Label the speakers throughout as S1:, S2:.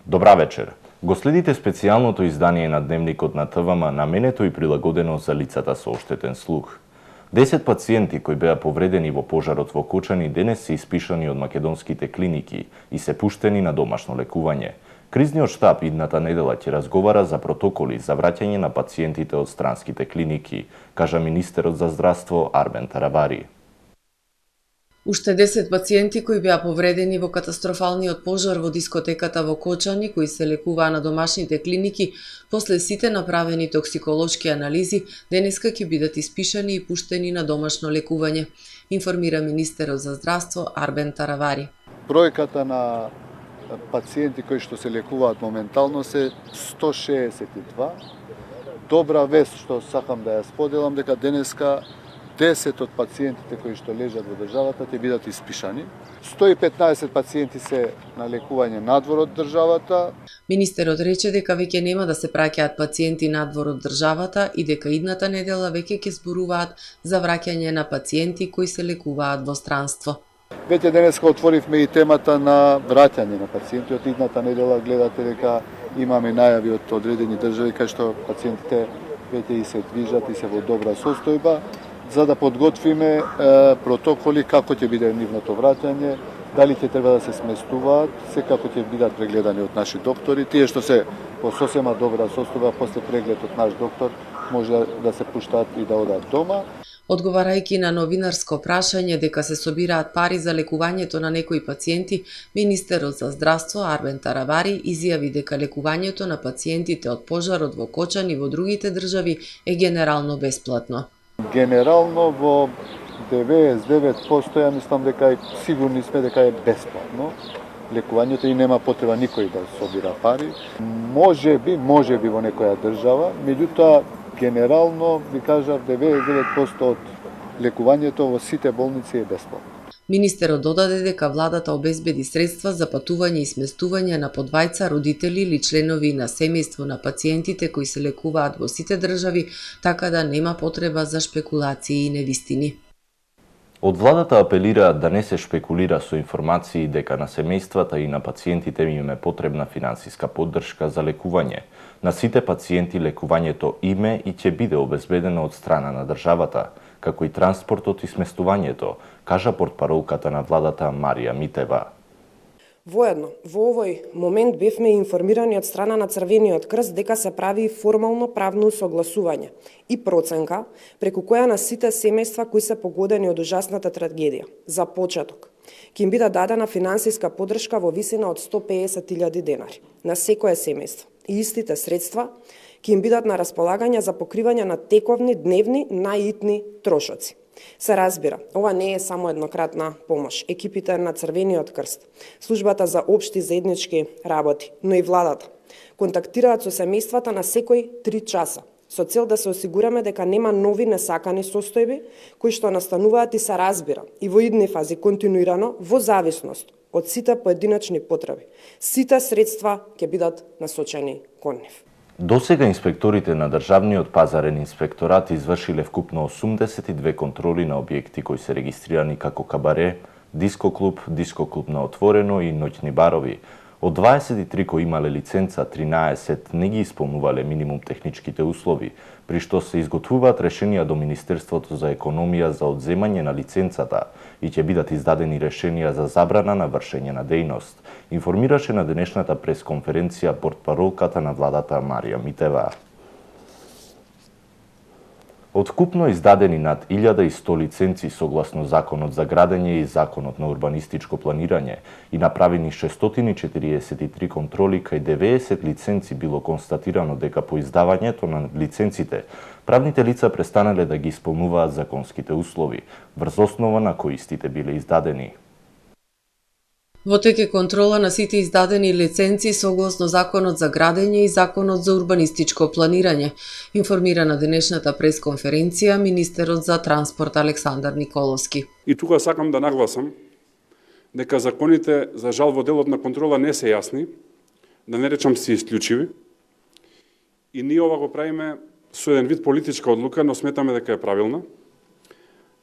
S1: Добра вечер. Го следите специјалното издание на Дневникот на ТВМ, наменето и прилагодено за лицата со оштетен слух. 10 пациенти кои беа повредени во пожарот во Кочани денес се испишани од македонските клиники и се пуштени на домашно лекување. Кризниот штаб идната недела ќе разговара за протоколи за враќање на пациентите од странските клиники, кажа министерот за здравство Арбен Таравари.
S2: Уште 10 пациенти кои беа повредени во катастрофалниот пожар во дискотеката во Кочани, кои се лекуваа на домашните клиники, после сите направени токсиколошки анализи, денеска ќе бидат испишани и пуштени на домашно лекување, информира министерот за здравство Арбен Таравари.
S3: Бројката на пациенти кои што се лекуваат моментално се 162. Добра вест што сакам да ја споделам дека денеска 10 од пациентите кои што лежат во државата ќе бидат испишани. 115 пациенти се на лекување надвор од државата.
S2: Министерот рече дека веќе нема да се праќаат пациенти надвор од државата и дека идната недела веќе ќе зборуваат за враќање на пациенти кои се лекуваат во странство.
S3: Веќе денеска отворивме и темата на враќање на пациенти. Од идната недела гледате дека имаме најави од одредени држави кај што пациентите веќе и се движат и се во добра состојба, за да подготвиме протоколи како ќе биде нивното враќање, дали ќе треба да се сместуваат, секако ќе бидат прегледани од наши доктори. Тие што се во сосема добра состојба после преглед од наш доктор може да се пуштаат и да одат дома.
S2: Одговарајќи на новинарско прашање дека се собираат пари за лекувањето на некои пациенти, министерот за здравство Арбен Таравари изјави дека лекувањето на пациентите од пожарот во Кочани и во другите држави е генерално бесплатно.
S3: Генерално во 99% ја мислам дека сигурни сме дека е бесплатно лекувањето и нема потреба никој да собира пари. Може би во некоја држава, меѓутоа генерално ви кажав 99% од лекувањето во сите болници е бесплатно.
S2: Министерот додаде дека владата обезбеди средства за патување и сместување на по двајца родители или членови на семејство на пациентите кои се лекуваат во сите држави, така да нема потреба за шпекулации и невистини.
S1: Од владата апелираат да не се шпекулира со информации дека на семејствата и на пациентите им е потребна финансиска поддршка за лекување. На сите пациенти лекувањето име и ќе биде обезбедено од страна на државата, како и транспортот и сместувањето, кажа портпаролката на владата Марија Митева.
S4: Воедно, во овој момент бевме информирани од страна на Црвениот крст дека се прави формално правно согласување и проценка преку која на сите семејства кои се погодени од ужасната трагедија. За почеток, ќе им биде дадена финансиска поддршка во висина од 150.000 денари на секое семејство. И истите средства ќе им бидат на располагање за покривање на тековни, дневни, најитни трошоци. Се разбира, ова не е само еднократна помош. Екипите на Црвениот крст, службата за општи заеднички работи, но и владата контактираат со семејствата на секој 3 часа, со цел да се осигураме дека нема нови несакани состојби кои што настануваат и се разбира и во идни фази континуирано во зависност од сите поединечни потреби. Сите средства ќе бидат насочени кон нив.
S1: Досега инспекторите на Државниот пазарен инспекторат извршиле вкупно 82 контроли на објекти кои се регистрирани како кабаре, дискоклуб на отворено и ноќни барови. Од 23 кои имале лиценца, 13 не ги исполнувале минимум техничките услови, при што се изготвуваат решенија до Министерството за економија за одземање на лиценцата и ќе бидат издадени решенија за забрана на вршење на дејност, информираше на денешната пресконференција портпаролката на владата Марија Митева. Од вкупно издадени над 1100 лиценци согласно Законот за градење и Законот на урбанистичко планирање и направени 643 контроли, кај 90 лиценци било констатирано дека по издавањето на лиценците правните лица престанале да ги исполнуваат законските услови, врз основа на кои истите биле издадени.
S2: Во тек е контрола на сите издадени лиценци согласно Законот за градење и Законот за урбанистичко планирање, информира на денешната пресконференција министерот за транспорт Александар Николовски.
S5: И тука сакам да нагласам дека законите за жал во делот на контрола не се јасни, да не речам се исклучиви, и ние ова го правиме со еден вид политичка одлука, но сметаме дека е правилна.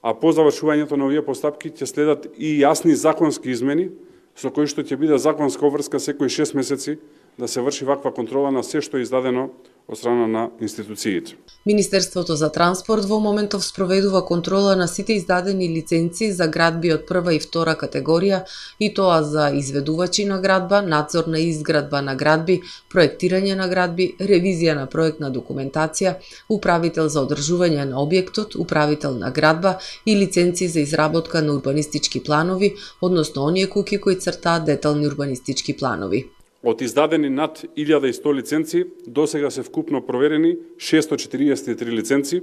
S5: А по завршувањето на овие постапки ќе следат и јасни законски измени, со кои што ќе биде законска обврска секои 6 месеци да се врши ваква контрола на се што е издадено од страна на институциите.
S2: Министерството за транспорт во моментов спроведува контрола на сите издадени лиценци за градби од прва и втора категорија, и тоа за изведувачи на градба, надзор на изградба на градби, проектирање на градби, ревизија на проектна документација, управител за одржување на објектот, управител на градба и лиценци за изработка на урбанистички планови, односно оние куки кои цртаат детални урбанистички планови.
S5: Од издадени над 1100 лиценци, досега се вкупно проверени 643 лиценци.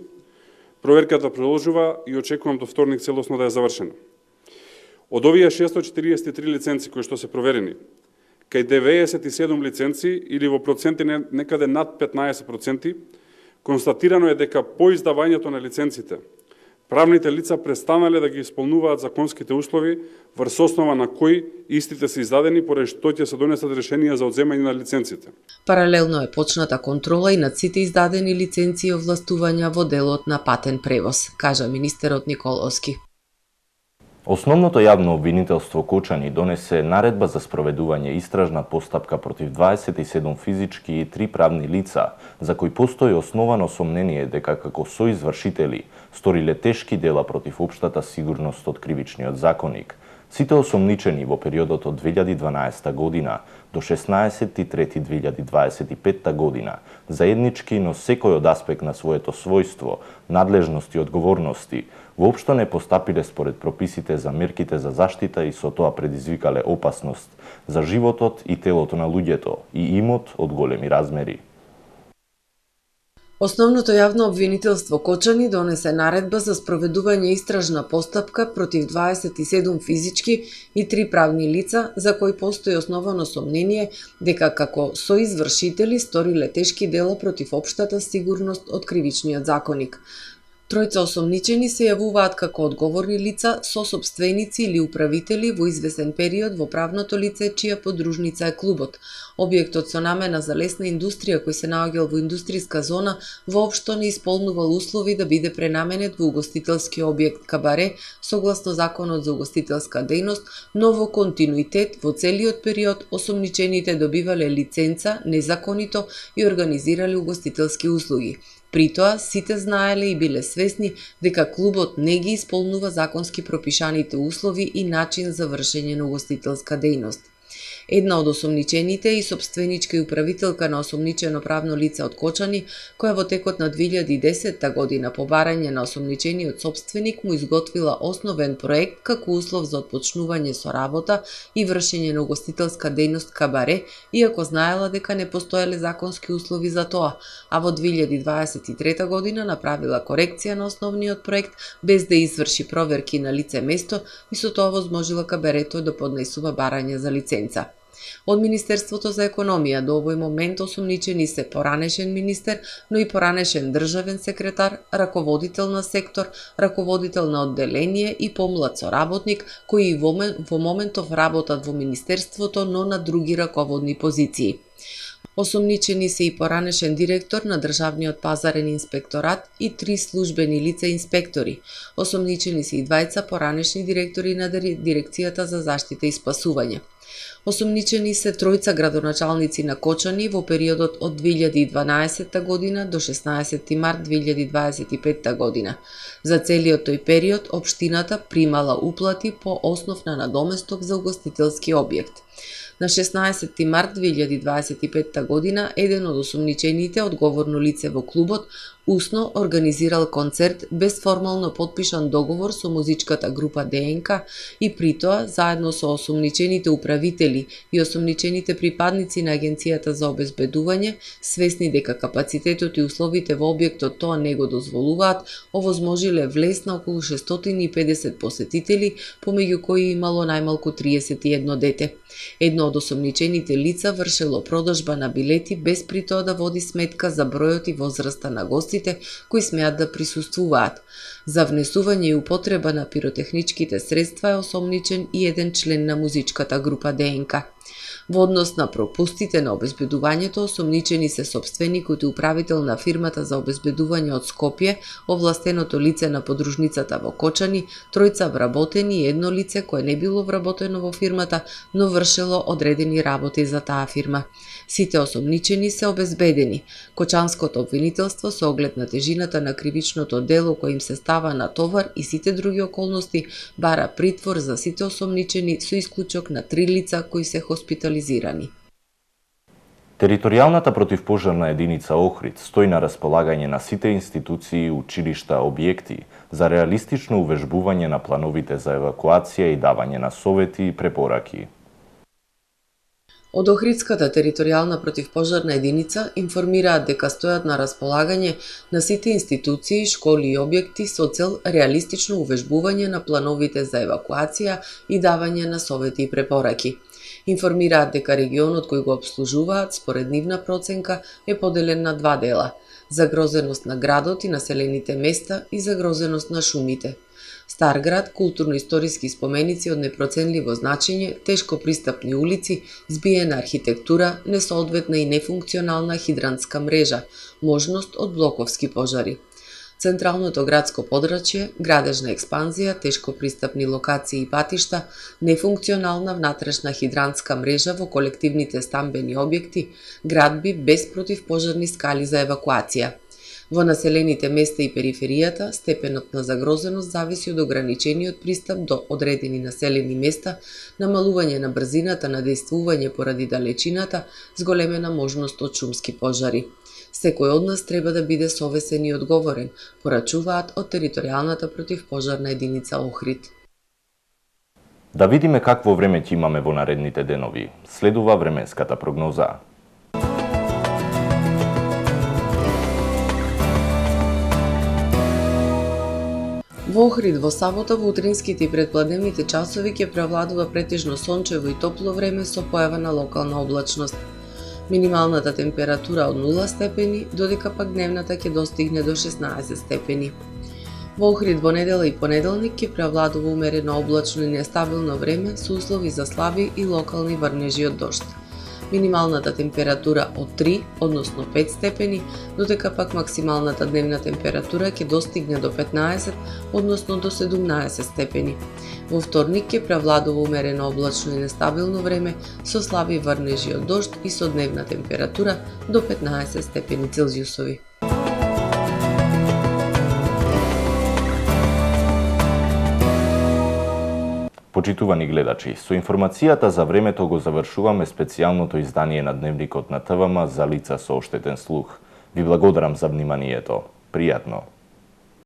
S5: Проверката продолжува и очекувам до вторник целосно да е завршена. Од овие 643 лиценци кои што се проверени, кај 97 лиценци или во проценти некаде над 15%, констатирано е дека по издавањето на лиценците, правните лица престанале да ги исполнуваат законските услови врз основа на кои истите се издадени, поради што ќе се донесат решенија за одземање на лиценците.
S2: Паралелно е почната контрола и над сите издадени лиценци и овластувања во делот на патен превоз, кажа министерот Николовски.
S1: Основното јавно обвинителство Кочани донесе наредба за спроведување истражна постапка против 27 физички и 3 правни лица, за кои постои основано сомнение дека како соизвршители сториле тешки дела против општата сигурност од кривичниот законник. Сите осомничени во периодот од 2012 година до 16.3.2025 година, заеднички, но секој од аспект на своето својство, надлежности и одговорности, воопшто не постапиле според прописите за мерките за заштита и со тоа предизвикале опасност за животот и телото на луѓето и имот од големи размери.
S2: Основното јавно обвинителство Кочани донесе наредба за спроведување истражна постапка против 27 физички и 3 правни лица, за кои постои основано сомнение дека како соизвршители сториле тешки дела против општата сигурност од кривичниот законник. Тројца осомничени се јавуваат како одговорни лица, сосопственици или управители во извесен период во правното лице чија подружница е клубот. Објектот со намена за лесна индустрија кој се наоѓал во индустријска зона воопшто не исполнувал услови да биде пренаменет во угостителски објект кабаре согласно Законот за угостителска дејност, но во континуитет во целиот период осомничените добивале лиценца незаконито и организирале угостителски услуги. При тоа, сите знаеле и биле свесни дека клубот не ги исполнува законски пропишаните услови и начин за вршење на угостителска дејност. Една од осомничените и собственичка и управителка на осомничено правно лице од Кочани, која во текот на 2010 година по барање на осомничениот собственик му изготвила основен проект како услов за отпочнување со работа и вршење на угостителска дејност кабаре, иако знаела дека не постоеле законски услови за тоа, а во 2023 година направила корекција на основниот проект без да изврши проверки на лице место и со тоа возможила кабарето да поднесува барање за лиценца. Од Министерството за економија до овој момент осомничени се поранешен министер, но и поранешен државен секретар, раководител на сектор, раководител на одделение и помлад соработник кои во моментов работат во Министерството, но на други раководни позиции. Осомничени се и поранешен директор на Државниот пазарен инспекторат и 3 службени лица инспектори. Осомничени се и 2 поранешни директори на Дирекцијата за заштита и спасување. Осомничени се 3 градоначалници на Кочани во периодот од 2012 година до 16 март 2025 година. За целиот тој период, општината примала уплати по основ на надоместок за угостителски објект. На 16 март 2025 година, еден од осомничените, одговорно лице во клубот, усно организирал концерт без формално подпишан договор со музичката група ДНК и при тоа, заедно со осомничените управители и осомничените припадници на Агенцијата за обезбедување, свесни дека капацитетот и условите во објектот тоа не го дозволуваат, овозможиле влез на околу 650 посетители, помеѓу кои имало најмалку 31 дете. Едно од осомничените лица вршело продажба на билети без при тоа да води сметка за бројот и возраста на гостите кои смеат да присуствуваат. За внесување и употреба на пиротехничките средства е осомничен и еден член на музичката група ДНК. Во однос на пропустите на обезбедувањето, осомничени се сопственикот и управител на фирмата за обезбедување од Скопје, овластеното лице на подружницата во Кочани, тројца вработени и едно лице кое не било вработено во фирмата, но вршело одредени работи за таа фирма. Сите осомничени се обезбедени. Кочанското обвинителство со оглед на тежината на кривичното дело кој им се става на товар и сите други околности бара притвор за сите осомничени со исклучок на 3 лица кои се хоспитализирани.
S1: Територијалната противпожарна единица Охрид стои на располагање на сите институции, училишта, објекти за реалистично увежбување на плановите за евакуација и давање на совети и препораки.
S2: Од Охридската територијална противпожарна единица информираат дека стојат на располагање на сите институции, школи и објекти со цел реалистично увежбување на плановите за евакуација и давање на совети и препораки. Информираат дека регионот кој го обслужуваат, според нивна проценка, е поделен на 2 дела – загрозеност на градот и населените места и загрозеност на шумите. Стар град, културно-историски споменици од непроценливо значење, тешко пристапни улици, збиена архитектура, несоодветна и нефункционална хидрантска мрежа, можност од блоковски пожари. Централното градско подрачје, градежна експанзија, тешко пристапни локации и патишта, нефункционална внатрешна хидрантска мрежа во колективните стамбени објекти, градби без противпожарни скали за евакуација. Во населените места и периферијата, степенот на загрозеност зависи од ограничениот пристап до одредени населени места, намалување на брзината на действување поради далечината, зголемена можност од шумски пожари. Секој од нас треба да биде совесен и одговорен, порачуваат од територијалната противпожарна единица Охрид.
S1: Да видиме какво време ќе имаме во наредните денови. Следува временската прогноза.
S2: Во Охрид во сабота во утринските и предпладневните часови ќе превладува претежно сончево и топло време со појава на локална облачност. Минималната температура од 0 степени, додека пак дневната ќе достигне до 16 степени. Во Охрид во недела и понеделник ќе превладува умерено облачно и нестабилно време со услови за слаби и локални врнежи од дожд. Минималната температура од 3, односно 5 степени, додека пак максималната дневна температура ќе достигне до 15, односно до 17 степени. Во вторник ќе превладува умерено облачно и нестабилно време со слаби врнежи од дожд и со дневна температура до 15 степени Целзиусови.
S1: Почитувани гледачи, со информацијата за времето го завршуваме специјалното издание на Дневникот на ТВМ за лица со оштетен слух. Ви благодарам за вниманието. Пријатно!